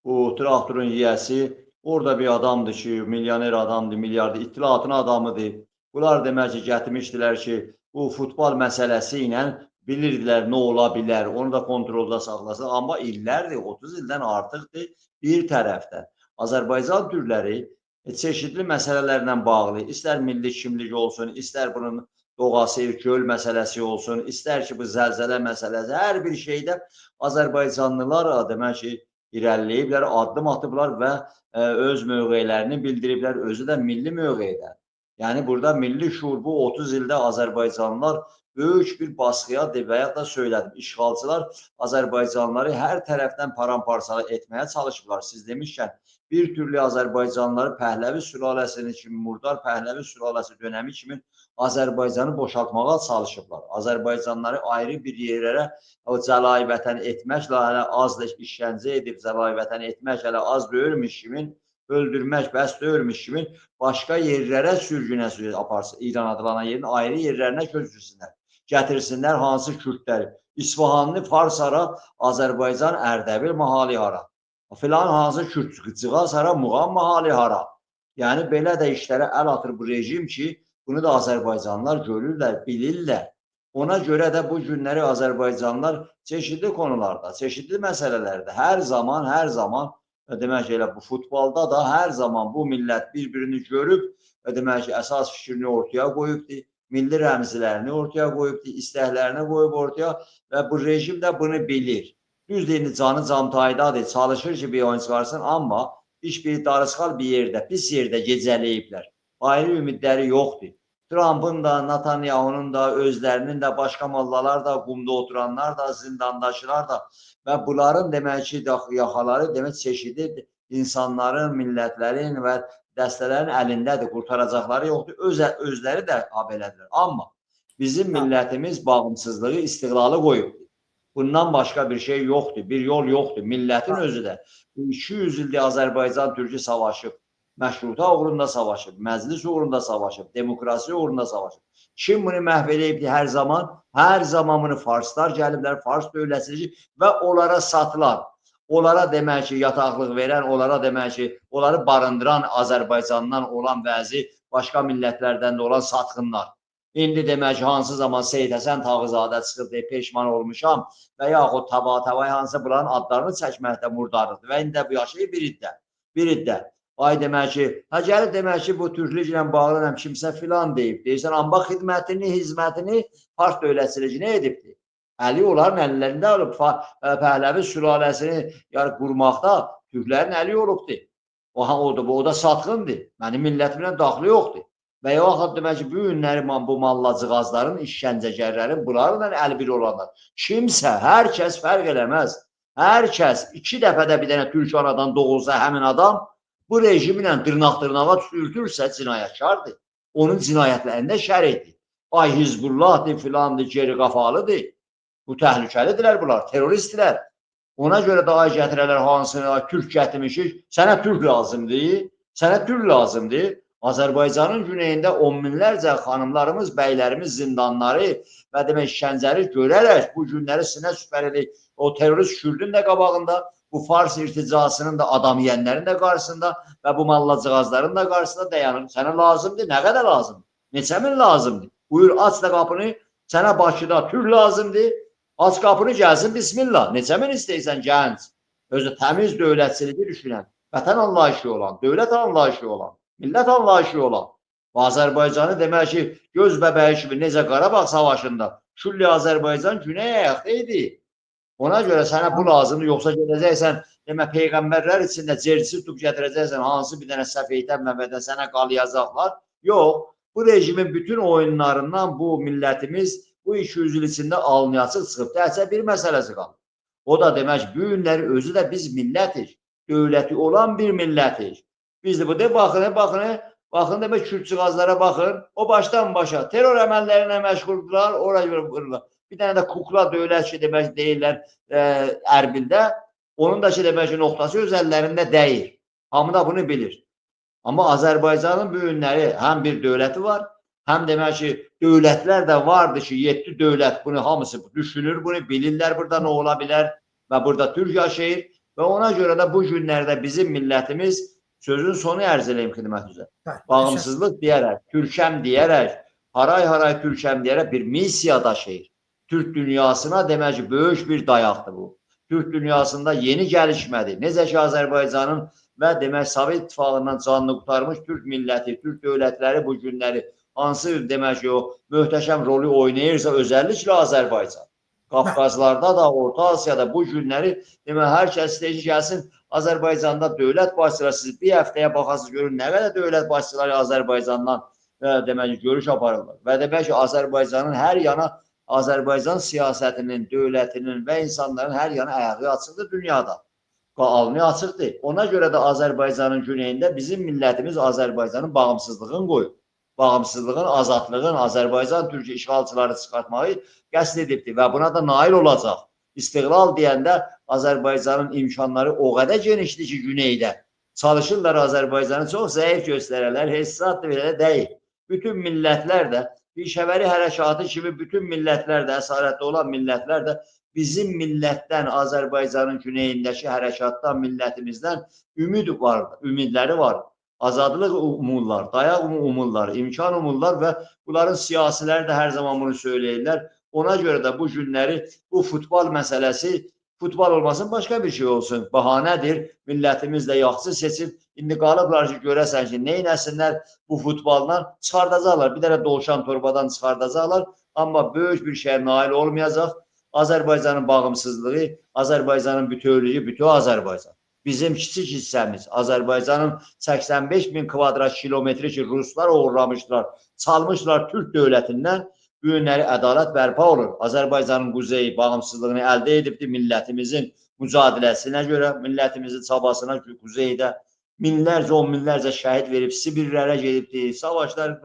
bu traktorun yiyəsi orada bir adamdır ki, milyoner adamdır, milyarder, ittilatın adamıdır. Bunlar demək ki, gətirmişdilər ki, bu futbol məsələsi ilə bilirdilər nə ola bilər, onu da kontrolda saxlasın. Amma illərdir, 30 ildən artıqdır bir tərəfdən. Azərbaycan türləri çeşidli məsələlərlə bağlı, istər milli kimlik olsun, istər bunun Doğası, göl məsələsi olsun, istər ki, bu zəlzələ məsələsi, hər bir şeydə Azərbaycanlılar demək ki, irəliləyiblər, addım atıblar və öz mövqelərini bildiriblər, özü də milli mövqedə. Yəni, burada milli şuur bu 30 ildə Azərbaycanlılar böyük bir baskıya və ya da söylədim, işğalçılar Azərbaycanlıları hər tərəfdən paramparça etməyə çalışıblar. Siz demişkən, bir türlü Azərbaycanlıları Pəhləvi sülaləsinin kimi, Murdar Pəhləvi sülaləsi dönəmi kimi Azərbaycanı boşaltmağa çalışıblar. Azərbaycanlıları ayrı bir yerlərə o cəlayi vətən etməklə hələ az da işgəncə edib, cəlayi vətən etmək hələ az deyilmiş kimi, öldürmək bəs deyilmiş kimi başqa yerlərə sürgünə aparsın. İran adlanan yerin ayrı yerlərinə köçürsünlər. Gətirsinlər hansı kürdləri. İsfahanlı Fars hara, Azərbaycan Ərdəbil mahali hara. Filan hansı kürdcığa hara, Muğam mahali hara. Yəni belə də işlərə əl atır bu rejim ki, bunu da Azərbaycanlılar görürlər, bilirlər. Ona görə də bu günləri Azərbaycanlılar çeşidli konularda, çeşidli məsələlərdə hər zaman demək ki, elə bu futbolda da hər zaman bu millət bir-birini görüb, demək ki, əsas fikrini ortaya qoyubdur, milli rəmzlərini ortaya qoyubdur, istəklərini qoyub ortaya və bu rejim də bunu bilir. Düz deyil, canı camtaydadır, çalışır ki, bir oyun çıxarsın, amma iş bir darısqal bir yerdə, pis yerdə gecələyiblər. Ayrı ümidləri yoxdur. Trump'ın da, Netanyahu'nun da, özlərinin də, başqa mollalar da, qumda oturanlar da, zindandaşlar da və bunların demək ki, yaxaları demək çeşidi insanların, millətlərin və dəstələrin əlindədir, qurtaracaqları yoxdur, özləri də belədir. Amma bizim millətimiz bağımsızlığı, istiqlalı qoyubdur. Bundan başqa bir şey yoxdur, bir yol yoxdur. Millətin özü də 200 ildir Azərbaycan Türkü savaşıb. Məşruta uğrunda savaşıb, məclis uğrunda savaşıb, demokrasi uğrunda savaşıb. Kim bunu məhv edibdir hər zaman? Hər zaman bunu farslar gəliblər, fars dövlətçiliyi və onlara satılan, onlara demək ki, yataqlıq verən, onlara demək ki, onları barındıran Azərbaycandan olan bəzi başqa millətlərdən də olan satqınlar. İndi demək ki, hansı zaman Seyid Həsən Tağızadə çıxıb deyib, peşman olmuşam və yaxud Taba-Tabay hansı bunların adlarını çəkməkdə murdarlıqdır və indi də bu yaşayı bir iddə. Ay demək ki, gəlir demək ki, bu türklüklə bağlı kimsə filan deyib. Deyirsən, amma xidmətini, hizmətini fars dövlətçiliyinə edibdir. Əli onların əllərində olub, Pəhləvi sülaləsini qurmaqda türklərin əli olubdur. O da satqındır. Mənim millətimlə daxili yoxdur. Və yaxud demək ki, bu günləri bu mallacıqazların, işgəncəgərlərin, bunlarla əlbir olanlar. Kimsə, hər kəs fərq eləməz. Hər kəs 2 dəfədə bir dənə türk anadan doğulsa həmin adam, bu rejimlə dırnaq-dırnağa sürtürsə cinayətkardır. Onun cinayətlərində şərikdir. Ay Hizbullahdır, filandır, geri qafalıdır. Bu təhlükəlidirlər bunlar, terroristdirlər. Ona görə də ay gətirərlər hansını, türk gətirmişik, sənə türk lazımdır, sənə türk lazımdır. Azərbaycanın güneyində 10 minlərcə xanımlarımız, bəylərimiz zindanları və demək işgəncələri görərək bu günləri sinə süpərilik o terrorist kürdün də qabağında, bu fars irticasının da adam yiyənlərin də qarşısında və bu mallacıqazların da qarşısında dayanır. Sənə lazımdır, nə qədər lazımdır? Neçə min lazımdır? Buyur, aç da qapını, sənə Bakıda türk lazımdır, aç qapını gəlsin, bismillah. Neçə min istəyirsən gənc? Özü təmiz dövlətçiliyi düşünən, vətən anlayışı olan, dövlət anlayışı olan, millət anlayışı olan. Azərbaycanı demək ki, göz bəbəyi kimi necə Qarabağ savaşında Şulli Azərbaycan güney ayaqda idi. Ona görə sənə bu lazımdır, yoxsa gedəcəksən, demə, peyğəmbərlər içində cerisi tutub gətirəcəksən, hansı bir dənə səfeytən məbədən sənə qalayacaqlar. Yox, bu rejimin bütün oyunlarından bu millətimiz bu 200 il içində alnı açıq çıxıb. Təhcə bir məsələsi qalır. O da demək, bu günləri özü də biz millətik, dövləti olan bir millətik. Biz də bu de, baxın demək, kürdçüğazlara baxın, o başdan başa terror əməllərinə məşğuldurlar, oraya vururlar. Bir dənə də kukla dövlət ki, demək deyirlər Ərbildə, onun da ki, demək ki, noxtası öz əllərində deyil. Hamı da bunu bilir. Amma Azərbaycanın bu günləri həm bir dövləti var, həm demək ki, dövlətlər də vardır ki, 7 dövlət bunu hamısı düşünür, bunu bilirlər, burada nə ola bilər və burada türk yaşayır Və ona görə də bu günlərdə bizim millətimiz sözün sonu ərz eləyim xidmət üzrə. Bağımsızlıq deyərək, Türkəm deyərək, haray-haray Türkəm deyərək bir missiya daşıyır. Türk dünyasına demək ki, böyük bir dayaqdır bu. Türk dünyasında yeni gəlişmədir. Necə ki, Azərbaycanın və demək Sovet İttifaqından canını qurtarmış Türk milləti, Türk dövlətləri bu günləri hansı demək ki, o möhtəşəm rolu oynayırsa, özəlliklə Azərbaycan. Qafqazlarda da, Orta Asiyada bu günləri demək, hər kəs istəyir ki, gəlsin Azərbaycanda dövlət başçıları, siz bir həftəyə baxasınız, görün nə qədər dövlət başçıları Azərbaycandan demək ki, görüş aparırlar. Və demək ki, Azərbaycanın hər yana, Azərbaycan siyasətinin, dövlətinin və insanların hər yana ayağı açıqdır dünyada. Alnı açıqdır. Ona görə də Azərbaycanın güneyində bizim millətimiz Azərbaycanın bağımsızlığını qoyub. Bağımsızlığın, azadlığın, Azərbaycan Türk işğalçıları çıxartmayı qəsd edibdir və buna da nail olacaq. İstiqlal deyəndə Azərbaycanın imkanları o qədər genişdir ki, güneydə. Çalışırlar Azərbaycanı çox zəif göstərərlər, heç zat belə deyil. Bütün millətlər də, Pişəvəri hərəkatı kimi bütün millətlər də, əsarətdə olan millətlər də bizim millətdən, Azərbaycanın güneyindəki hərəkatdan, millətimizdən ümid vardır, ümidləri var. Azadlıq umurlar, dayaq umurlar, imkan umurlar və bunların siyasiləri də hər zaman bunu söyləyirlər. Ona görə də bu günləri bu futbol məsələsi, futbol olmasın başqa bir şey olsun. Bahanədir, millətimiz də yaxşı seçib, indi qalıblar ki, görəsən ki, neynəsinlər bu futboldan çıxardacaqlar. Bir dənə dovşan torbadan çıxardacaqlar, amma böyük bir şeye nail olmayacaq. Azərbaycanın bağımsızlığı, Azərbaycanın bütövlüyü, bütün Azərbaycan. Bizim kiçik hissəmiz, Azərbaycanın 85 min kvadrat kilometri ki, Ruslar uğurlamışlar, çalmışlar Türk dövlətindən, bu günləri ədalət bərpa olur. Azərbaycanın quzeyi bağımsızlığını əldə edibdir, millətimizin mücadiləsinə görə, millətimizin çabasına quzeydə minlərcə, on minlərcə şəhid verib, Sibirlərə gedibdir, savaşlar,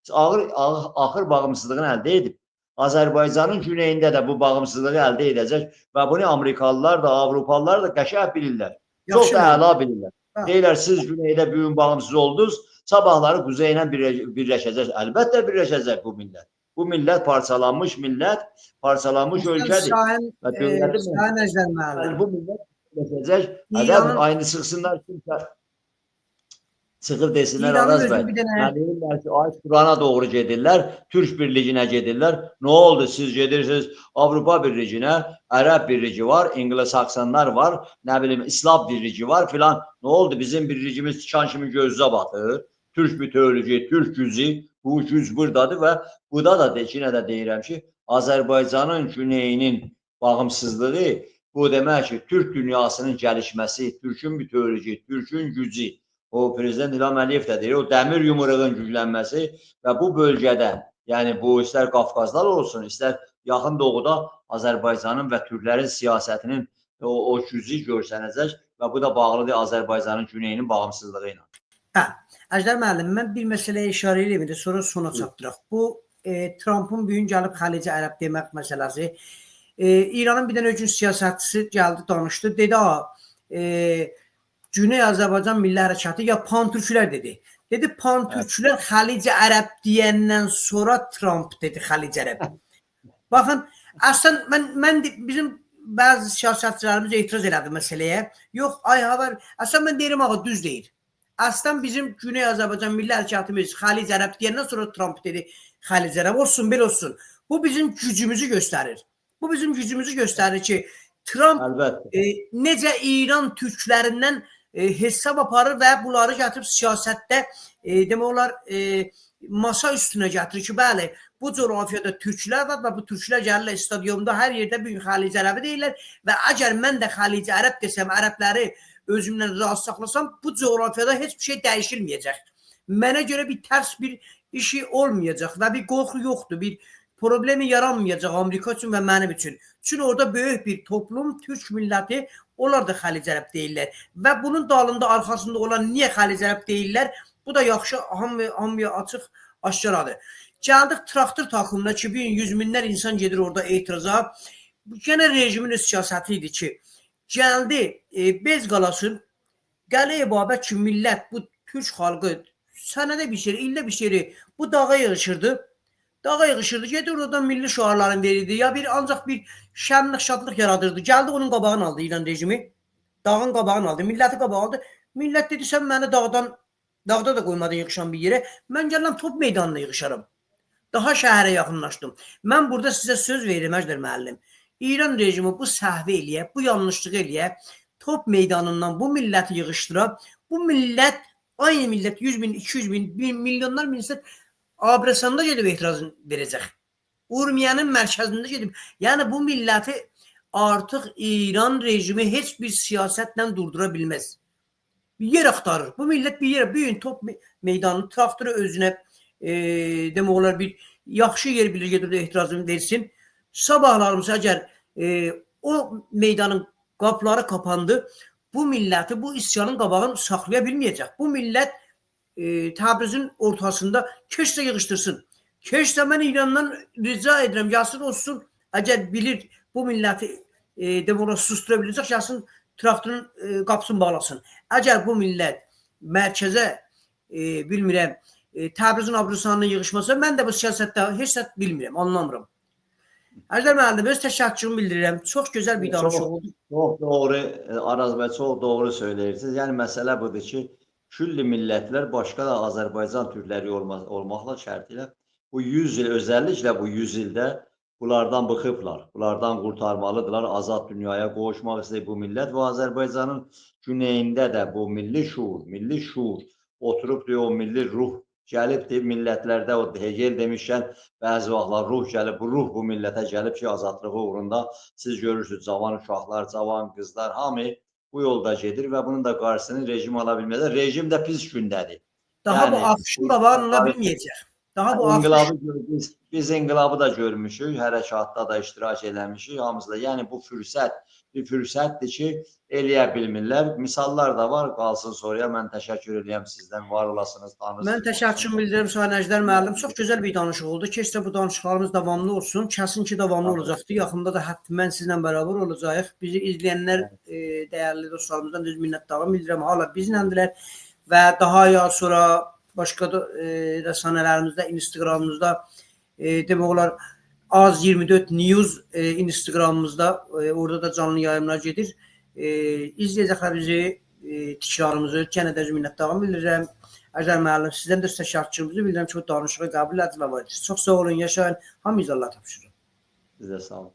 axır bağımsızlığını əldə edib. Azərbaycanın güneyində də bu bağımsızlığı əldə edəcək və bunu Amerikalılar da, Avropalılar da qəşəng bilirlər. Çox da əla bilirlər. Deyirlər, siz güneydə bu gün bağımsız oldunuz, sabahları quzeylə birləşəcək. Əlbəttə birləşəcək bu millət. Bu millət parçalanmış millət, parçalanmış ölkədir. Sayın Əjdər müəllim. Bu millət birləşəcək. Aynı çıxsınlar kimsə. Çıxır desinlər Araz bəy. Deyirlər ki, ay Kurana doğru gedirlər, Türk birliğinə gedirlər. Nə oldu? Siz gedirsiniz Avropa birliğinə, Ərəb birliği var, İngiliz-Saksonlar var, nə bilim İslam birliği var filan. Nə oldu? Bizim birliğimiz tikan kimi gözə batır. Türk bütövlüyü, Türk gücü, bu güc buradadır və burada da yine də deyirəm ki, Azərbaycanın güneyinin bağımsızlığı bu demək ki, Türk dünyasının gəlişməsi, Türkün bütövlüyü, Türkün gücü. O Prezident İlham Əliyev də deyir, o dəmir yumruğun güclənməsi və bu bölgədə, yəni bu istər Qafqazlar olsun, istər yaxın doğuda Azərbaycanın və Türklərin siyasətinin o gücü görsənəcək və bu da bağlıdır Azərbaycanın güneyinin bağımsızlığı ilə. Hə, Əjdər müəllim, mən bir məsələyə işarə edeyim, sonra sona çatdıraq. Bu Trump'ın bugün gəlib xalici ərəb demək məsələsi. İranın bir dənə üçün siyasətçisi gəldi, danışdı, dedi, Güney Azərbaycan Milli Hərəkatı ya Pantürklər dedi. Dedi Pantürklər Xalici Ərəb deyəndən sonra Trump dedi Xalici Ərəb. Baxın, əslən bizim bəzi siyasətçilərimiz etiraz elədi məsələyə. Yox, ay havar, əslən mən deyirəm ağa düz deyir. Əslən bizim Güney Azərbaycan Milli Hərəkatımız Xalici Ərəb deyəndən sonra Trump dedi Xalici Ərəb olsun, belə olsun. Bu bizim gücümüzü göstərir. Bu bizim gücümüzü göstərir ki, Trump necə İran türklərindən hesab aparır və bunları gətirib siyasətdə demək olar masa üstünə gətirir ki, bəli, bu coğrafiyada türklər var və bu türklər gəlirlər stadionda hər yerdə bir Xalici Ərəbi deyirlər və əgər mən də Xalici Ərəb desəm, ərəbləri özümdən razı saxlasam, bu coğrafiyada heç bir şey dəyişilməyəcək. Mənə görə bir tərs bir işi olmayacaq və bir qorxu yoxdur, bir problemi yaranmayacaq Amerika üçün və mənim üçün. Çünki orada böyük bir toplum, Türk milləti, onlar da Xalici Ərəb deyirlər. Və bunun dalında, arxasında olan niyə Xalici Ərəb deyirlər? Bu da yaxşı, hamıya açıq, aşkaradır. Gəldik traktor takımına ki, bir yüz minlər insan gedir orada etiraza. Gene rejimin öz siyasəti idi ki, gəldi bez qalasın, Qəliyə Babək ki, millət, bu Türk xalqı sənədə bir şey, ildə bir şey, bu dağa yığışırdı. Dağa yığışırdı, gedir oradan milli şuarlarını verirdi. Ya bir ancaq bir şənlik, şadlıq yaradırdı. Gəldi onun qabağını aldı İran rejimi. Dağın qabağını aldı, milləti qabağa aldı. Millət dedi, sən məni dağda da qoymadın yığışan bir yerə. Mən gələm top meydanına yığışaram. Daha şəhərə yaxınlaşdım. Mən burada sizə söz verirəm Əjdər müəllim. İran rejimi bu səhvi eləyə, bu yanlışlığı eləyə, top meydanından bu milləti yığışdıra, bu millət, aynı millət 100 bin, 200 bin, milyonlar millət Abrasanda gedib etiraz verəcək. Urmiyanın mərkəzində gedib. Yəni bu milləti artıq İran rejimi heç bir siyasətlə durdura bilməz. Bir yer axtarır. Bu millət bir yerə, bir gün top meydanını, traktoru özünə demək olar bir yaxşı yer bilir gedir etirazını versin. Sabahlarımız əgər o meydanın qapıları kapandı, bu milləti, bu isyanın qabağını saxlaya bilməyəcək. Bu millət Təbrizin ortasında keşsə yığışdırsın. Keşsə mən İrandan rica edirəm, gəlsin olsun, əgər bilir bu milləti demək olar sustura biləcək, gəlsin traktorun qapısını bağlasın. Əgər bu millət mərkəzə bilmirəm, Təbrizin Abrasandına yığışmasa, mən də bu siyasətdə heç nə bilmirəm, anlamıram. Əjdər müəllim, öz təşəkkürümü bildirirəm. Çox gözəl bir danışıq oldu. Çox doğru, Araz bəy, çox doğru söyləyirsiniz. Yəni məsələ budur ki, külli millətlər, başqa da Azərbaycan türkləri olmaqla şərti ilə bu 100 il, özəlliklə bu 100 ildə bunlardan bıxıblar. Bunlardan qurtarmalıdırlar. Azad dünyaya qovuşmaq istəyir bu millət və Azərbaycanın güneyində də bu milli şuur oturub deyə o milli ruh gəlibdir. Millətlərdə o Hegel demişkən bəzi vaxtlar ruh gəlib. Bu ruh bu millətə gəlib ki, azadlığı uğrunda siz görürsünüz, cavan uşaqlar, cavan qızlar, hamı bu yolda gedir və bunun da qarşısını rejim ala bilməzlər. Rejim də pis gündədir. Daha bu axışın qabağını ala bilməyəcək. Daha bu İnqilabı biz inqilabı da görmüşük, hərəkatda da iştirak eləmişik hamımızda. Yəni bu bir fürsətdir ki, eləyə bilmirlər. Misallar da var, qalsın sonraya. Mən təşəkkür edirəm sizdən, var olasınız, tanısınız. Mən təşəkkür bildirirəm Sayın Əjdər müəllim. Çox gözəl bir danışıq oldu. Keşsə bu danışıqlarımız davamlı olsun. Kəsin ki, davamlı olacaqdır. Yaxında da hətta mən sizlə bərabər olacağıq. Bizi izləyənlər, dəyərli dostlarımızdan düz minnətdarlıq bildirirəm. Hala bizləndirlər və daha ya sonra başqa da rəsanələrimizdə, Instagramımızda demək olar Az24 News Instagramımızda orada da canlı yayımlar gedir. İzləyəcəklər bizi, tikrarımızı, yenə də minnətdarlıq bildirirəm. Əjdər müəllim, sizdən də təşəkkürümüzü bildirirəm. Çox danışığı qəbul etdilər. Çox sağ olun, yaşayın. Hamınıza Allah tapşırır. Sizə sağ olun.